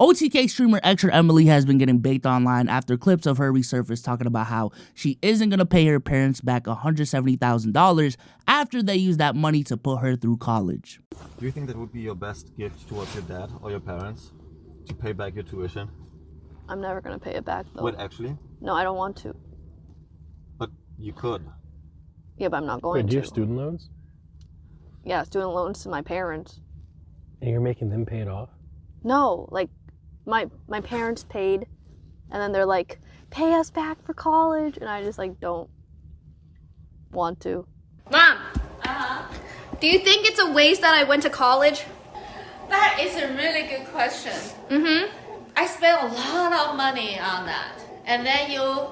OTK streamer Extra Emily has been getting baked online after clips of her resurfaced talking about how she isn't going to pay her parents back $170,000 after they used that money to put her through college. Do you think that would be your best gift towards your dad or your parents? To pay back your tuition? I'm never going to pay it back though. Wait, actually? No, I don't want to. But you could. Yeah, but I'm not going to. Do you have student loans? Yeah, student loans to my parents. And you're making them pay it off? No, like my parents paid, and then they're like, pay us back for college, and I just like don't want to. Mom, do you think it's a waste that I went to college? That is a really good question. I spent a lot of money on that, and then you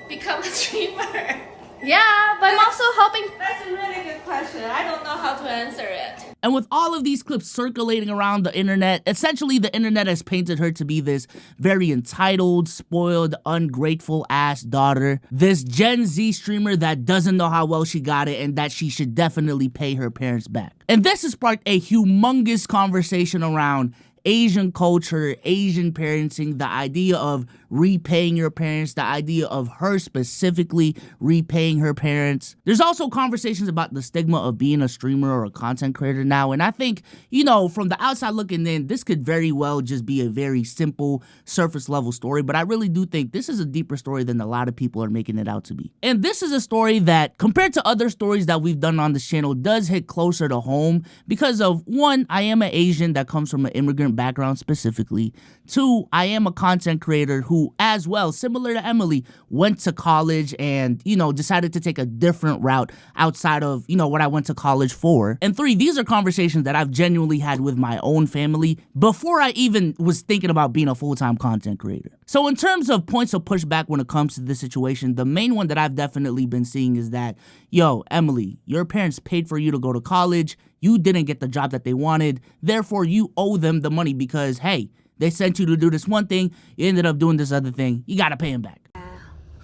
become a streamer. Yeah, but I'm also helping. That's a really good question. I don't know how to answer it. And with all of these clips circulating around the internet, essentially the internet has painted her to be this very entitled, spoiled, ungrateful ass daughter. This Gen Z streamer that doesn't know how well she got it and that she should definitely pay her parents back. And this has sparked a humongous conversation around Asian culture, Asian parenting, the idea of repaying your parents, the idea of her specifically repaying her parents. There's also conversations about the stigma of being a streamer or a content creator now, and I think, you know, from the outside looking in, this could very well just be a very simple, surface level story, but I really do think this is a deeper story than a lot of people are making it out to be. And this is a story that, compared to other stories that we've done on this channel, does hit closer to home because of, one, I am an Asian that comes from an immigrant background specifically. Two, I am a content creator who, as well, similar to Emily, went to college and, you know, decided to take a different route outside of, you know, what I went to college for. And three, these are conversations that I've genuinely had with my own family before I even was thinking about being a full-time content creator. So in terms of points of pushback when it comes to this situation, the main one that I've definitely been seeing is that, yo, Emily, your parents paid for you to go to college. You didn't get the job that they wanted. Therefore, you owe them the money because, hey, they sent you to do this one thing, you ended up doing this other thing. You gotta pay them back. Yeah,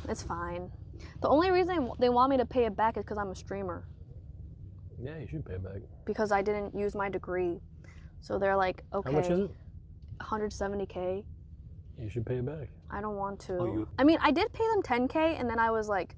it's fine. The only reason they want me to pay it back is because I'm a streamer. Yeah, you should pay it back. Because I didn't use my degree. So they're like, okay. How much is it? 170K. You should pay it back. I don't want to. Oh, I mean, I did pay them 10K, and then I was like,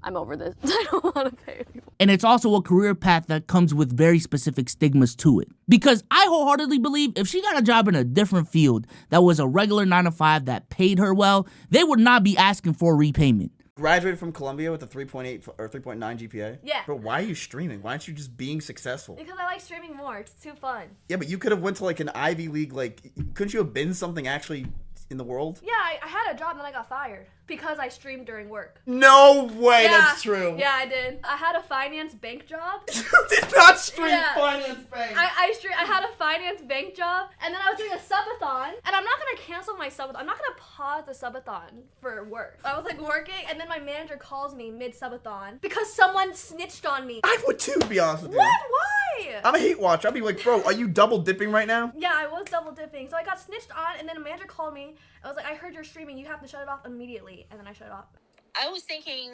I'm over this. I don't want to pay anymore. And it's also a career path that comes with very specific stigmas to it. Because I wholeheartedly believe if she got a job in a different field that was a regular 9-to-5 that paid her well, they would not be asking for repayment. Graduated from Columbia with a 3.8 or 3.9 GPA? Yeah. But why are you streaming? Why aren't you just being successful? Because I like streaming more. It's too fun. Yeah, but you could have went to like an Ivy League, like, couldn't you have been something actually in the world? Yeah, I had a job and then I got fired because I streamed during work. No way, Yeah. that's true. Yeah, I did. I had a finance bank job. You did not stream Yeah. finance bank. I had a finance bank job, and then I was doing a subathon, and I'm not gonna cancel my subathon. I'm not gonna pause the subathon for work. I was like working, and then my manager calls me mid-subathon because someone snitched on me. I would too, to be honest with you. What? Why? I'm a hate watcher. I'd be like, bro, are you double dipping right now? Yeah, I was double dipping. So I got snitched on, and then a manager called me. I was like, I heard you're streaming. You have to shut it off immediately. And then I shut it off. I was thinking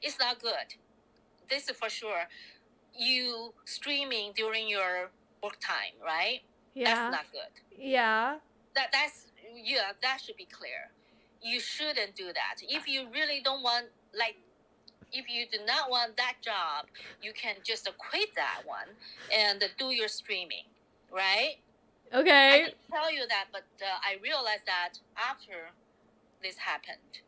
it's not good. This is for sure. You streaming during your work time, right? Yeah. That's not good. Yeah. That should be clear. You shouldn't do that. If you really don't want, like, if you do not want that job, you can just quit that one and do your streaming, right? Okay. I didn't tell you that, but I realized that after this happened.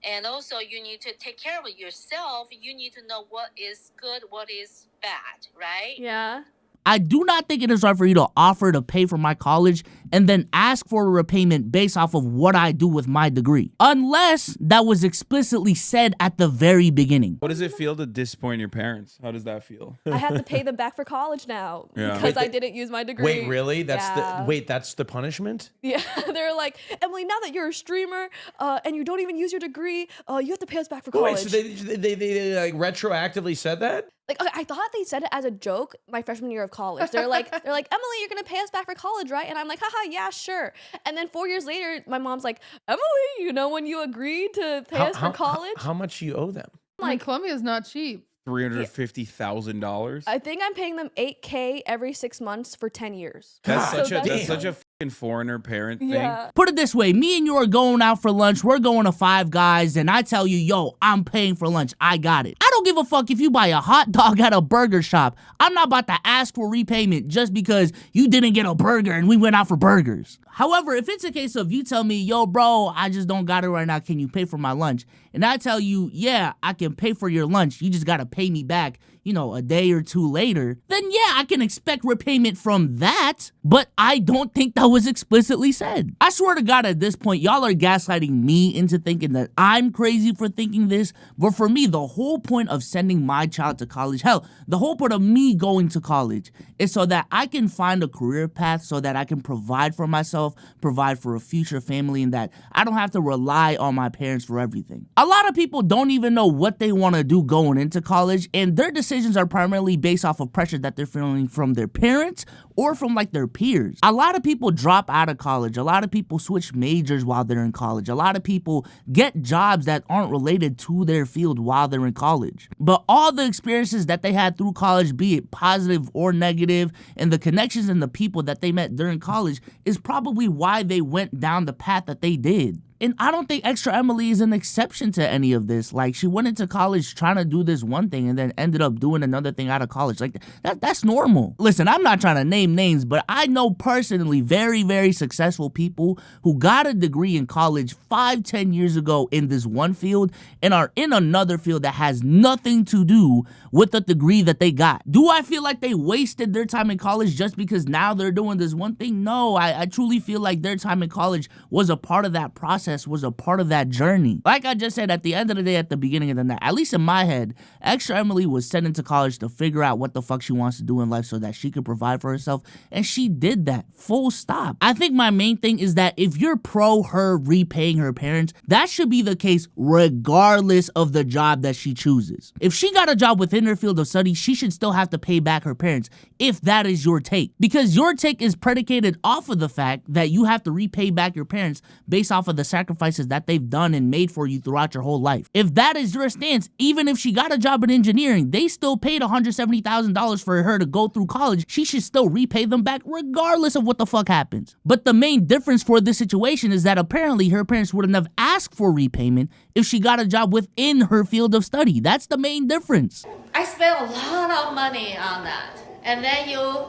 And also, you need to take care of yourself. You need to know what is good, what is bad, right? Yeah. I do not think it is right for you to offer to pay for my college and then ask for a repayment based off of what I do with my degree. Unless that was explicitly said at the very beginning. What does it feel to disappoint your parents? How does that feel? I have to pay them back for college now because I didn't use my degree. Wait, really? That's the punishment? Yeah, they're like, Emily, now that you're a streamer and you don't even use your degree, you have to pay us back for college. Wait, so they like retroactively said that? Like, I thought they said it as a joke my freshman year of college. They're like, Emily, you're gonna pay us back for college, right? And I'm like, haha, yeah, sure. And then 4 years later, my mom's like, Emily, you know when you agreed to pay us for college? How much do you owe them? Like, Columbia is not cheap. $350,000. I think I'm paying them $8K every 6 months for 10 years. That's So that's such a fucking foreigner parent thing. Yeah. Put it this way, me and you are going out for lunch, we're going to Five Guys, and I tell you, yo, I'm paying for lunch, I got it. I don't give a fuck if you buy a hot dog at a burger shop. I'm not about to ask for repayment just because you didn't get a burger and we went out for burgers. However, if it's a case of you tell me, yo, bro, I just don't got it right now, can you pay for my lunch? And I tell you, yeah, I can pay for your lunch, you just gotta pay me back, you know, a day or two later, then yeah, I can expect repayment from that, but I don't think that was explicitly said. I swear to God, at this point, y'all are gaslighting me into thinking that I'm crazy for thinking this, but for me, the whole point of sending my child to college, hell, the whole point of me going to college is so that I can find a career path so that I can provide for myself, provide for a future family, and that I don't have to rely on my parents for everything. A lot of people don't even know what they want to do going into college, and their decisions are primarily based off of pressure that they're feeling from their parents or from like their peers. A lot of people drop out of college. A lot of people switch majors while they're in college. A lot of people get jobs that aren't related to their field while they're in college. But all the experiences that they had through college, be it positive or negative, and the connections and the people that they met during college is probably why they went down the path that they did. And I don't think Extra Emily is an exception to any of this. Like, she went into college trying to do this one thing and then ended up doing another thing out of college. Like, that's normal. Listen, I'm not trying to name names, but I know personally very, very successful people who got a degree in college 5-10 years ago in this one field and are in another field that has nothing to do with the degree that they got. Do I feel like they wasted their time in college just because now they're doing this one thing? No, I truly feel like their time in college was a part of that process, was a part of that journey. Like I just said, at the end of the day, at the beginning of the night, at least in my head, Extra Emily was sent into college to figure out what the fuck she wants to do in life so that she could provide for herself, and she did that, full stop. I think my main thing is that if you're pro her repaying her parents, that should be the case regardless of the job that she chooses. If she got a job within her field of study, she should still have to pay back her parents, if that is your take. Because your take is predicated off of the fact that you have to repay back your parents based off of the sacrifices that they've done and made for you throughout your whole life. If that is your stance, even if she got a job in engineering, they still paid $170,000 for her to go through college, she should still repay them back regardless of what the fuck happens. But the main difference for this situation is that apparently her parents wouldn't have asked for repayment if she got a job within her field of study. That's the main difference. I spent a lot of money on that. And then you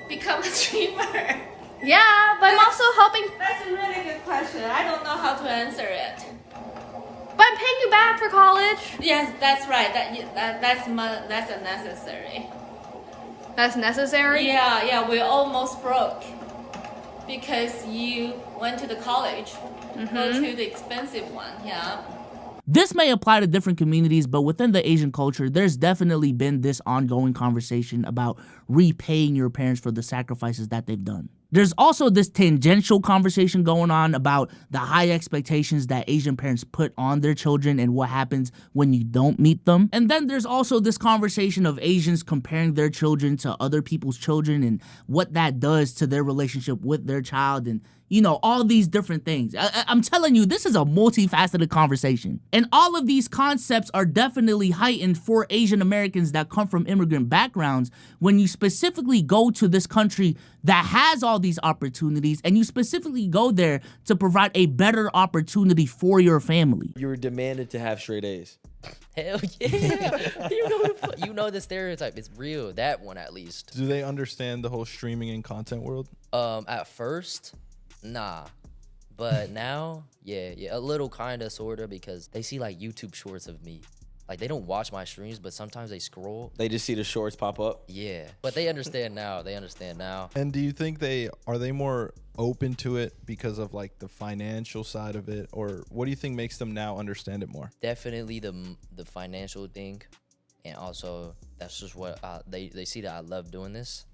become a streamer. Yeah, but I'm also helping. That's a really good question. I don't know how to answer it. But I'm paying you back for college. Yes, that's right. That's a necessary. That's necessary? Yeah, we're almost broke. Because you went to the college. Go to the expensive one, yeah. This may apply to different communities, but within the Asian culture, there's definitely been this ongoing conversation about repaying your parents for the sacrifices that they've done. There's also this tangential conversation going on about the high expectations that Asian parents put on their children and what happens when you don't meet them. And then there's also this conversation of Asians comparing their children to other people's children and what that does to their relationship with their child, and you know, all these different things. I'm telling you, this is a multifaceted conversation. And all of these concepts are definitely heightened for Asian Americans that come from immigrant backgrounds when you specifically go to this country that has all these opportunities and you specifically go there to provide a better opportunity for your family. You were demanded to have straight A's. Hell yeah. You know the stereotype. It's real. That one, at least. Do they understand the whole streaming and content world? At first, nah. But now, yeah, a little kind of, sort of, because they see like YouTube shorts of me. Like, they don't watch my streams, but sometimes they scroll. They just see the shorts pop up? Yeah. But they understand now. And do you think are they more open to it because of like the financial side of it? Or what do you think makes them now understand it more? Definitely the financial thing. And also, that's just what they see that I love doing this.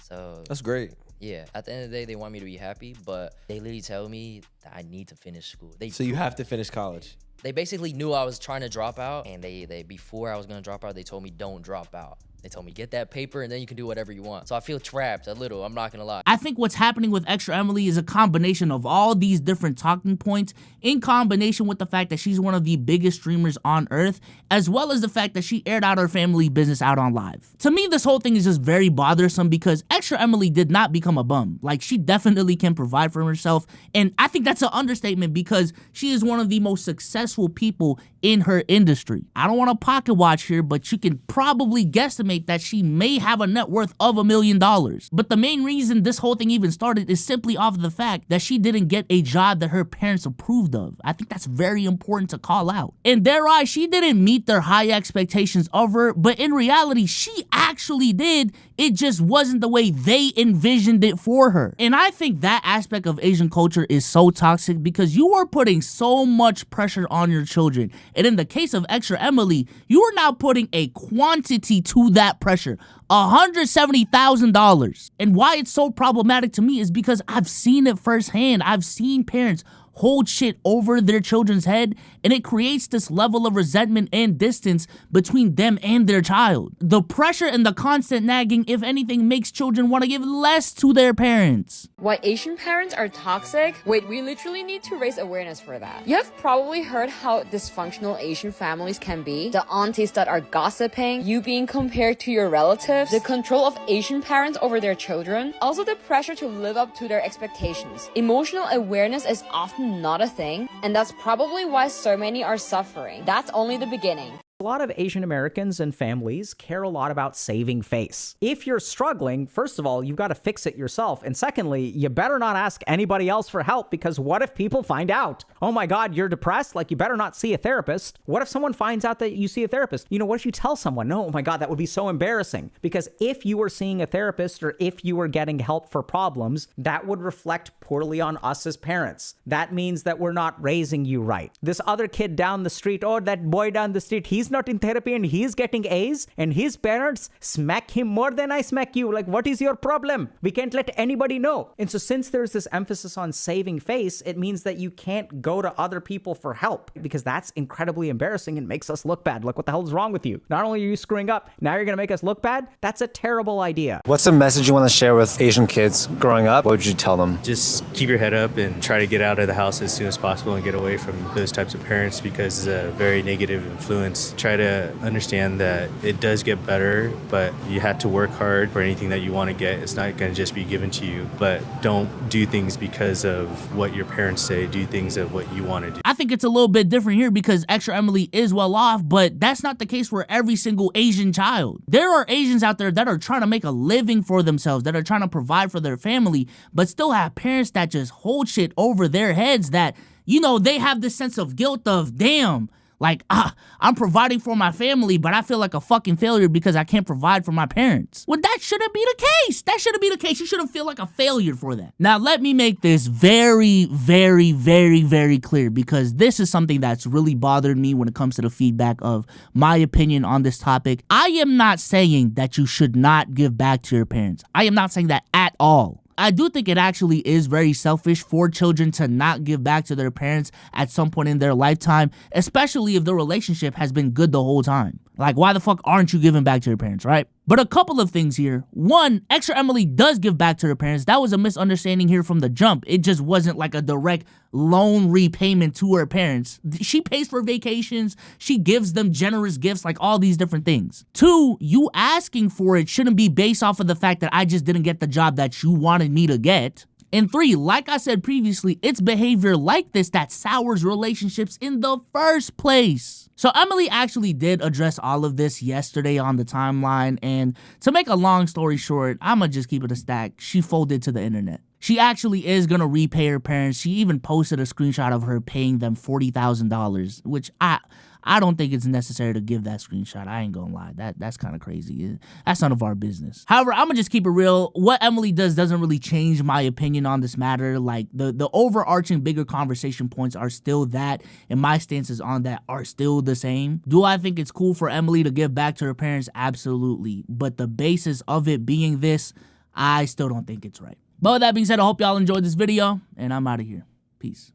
So that's great. Yeah, at the end of the day, they want me to be happy, but they literally tell me that I need to finish school. So you have to finish college. They basically knew I was trying to drop out, and they before I was gonna drop out, they told me don't drop out. They told me, get that paper and then you can do whatever you want. So I feel trapped a little, I'm not gonna lie. I think what's happening with Extra Emily is a combination of all these different talking points in combination with the fact that she's one of the biggest streamers on earth, as well as the fact that she aired out her family business out on live. To me, this whole thing is just very bothersome because Extra Emily did not become a bum. Like, she definitely can provide for herself, and I think that's an understatement because she is one of the most successful people in her industry. I don't want to pocket watch here, but you can probably guesstimate that she may have a net worth of $1 million. But the main reason this whole thing even started is simply off of the fact that she didn't get a job that her parents approved of. I think that's very important to call out. And dare I, she didn't meet their high expectations of her, but in reality, she actually did. It just wasn't the way they envisioned it for her. And I think that aspect of Asian culture is so toxic because you are putting so much pressure on your children. And in the case of Extra Emily, you are now putting a quantity to that pressure. $170,000. And why it's so problematic to me is because I've seen it firsthand. I've seen parents hold shit over their children's head, and it creates this level of resentment and distance between them and their child. The pressure and the constant nagging, if anything, makes children want to give less to their parents. Why Asian parents are toxic? Wait, we literally need to raise awareness for that. You have probably heard how dysfunctional Asian families can be. The aunties that are gossiping, you being compared to your relatives, the control of Asian parents over their children, also the pressure to live up to their expectations. Emotional awareness is often not a thing, and that's probably why so many are suffering. That's only the beginning. A lot of Asian Americans and families care a lot about saving face. If you're struggling, first of all, you've got to fix it yourself. And secondly, you better not ask anybody else for help because what if people find out? Oh my God, you're depressed? Like, you better not see a therapist. What if someone finds out that you see a therapist? You know, what if you tell someone? No, oh my God, that would be so embarrassing. Because if you were seeing a therapist or if you were getting help for problems, that would reflect poorly on us as parents. That means that we're not raising you right. This other kid down the street, or that boy down the street, he's not in therapy and he's getting A's and his parents smack him more than I smack you. Like, what is your problem? We can't let anybody know. And so since there's this emphasis on saving face, it means that you can't go to other people for help because that's incredibly embarrassing and makes us look bad. Like, what the hell is wrong with you? Not only are you screwing up, now you're going to make us look bad? That's a terrible idea. What's the message you want to share with Asian kids growing up? What would you tell them? Just keep your head up and try to get out of the house as soon as possible and get away from those types of parents because it's a very negative influence. Try to understand that it does get better, but you have to work hard for anything that you want to get. It's not going to just be given to you, but don't do things because of what your parents say. Do things of what you want to do. I think it's a little bit different here because Extra Emily is well off, but that's not the case for every single Asian child. There are Asians out there that are trying to make a living for themselves, that are trying to provide for their family, but still have parents that just hold shit over their heads that, you know, they have this sense of guilt of, damn, like, I'm providing for my family, but I feel like a fucking failure because I can't provide for my parents. Well, that shouldn't be the case. That shouldn't be the case. You shouldn't feel like a failure for that. Now, let me make this very, very, very, very clear because this is something that's really bothered me when it comes to the feedback of my opinion on this topic. I am not saying that you should not give back to your parents. I am not saying that at all. I do think it actually is very selfish for children to not give back to their parents at some point in their lifetime, especially if the relationship has been good the whole time. Like, why the fuck aren't you giving back to your parents, right? But a couple of things here. One, Extra Emily does give back to her parents. That was a misunderstanding here from the jump. It just wasn't like a direct loan repayment to her parents. She pays for vacations. She gives them generous gifts, like all these different things. Two, you asking for it shouldn't be based off of the fact that I just didn't get the job that you wanted me to get. And three, like I said previously, it's behavior like this that sours relationships in the first place. So Emily actually did address all of this yesterday on the timeline, and to make a long story short, I'ma just keep it a stack. She folded to the internet. She actually is gonna repay her parents. She even posted a screenshot of her paying them $40,000, which I don't think it's necessary to give that screenshot. I ain't gonna lie. That's kind of crazy. That's none of our business. However, I'm gonna just keep it real. What Emily does doesn't really change my opinion on this matter. Like, the overarching bigger conversation points are still that, and my stances on that are still the same. Do I think it's cool for Emily to give back to her parents? Absolutely. But the basis of it being this, I still don't think it's right. But with that being said, I hope y'all enjoyed this video, and I'm out of here. Peace.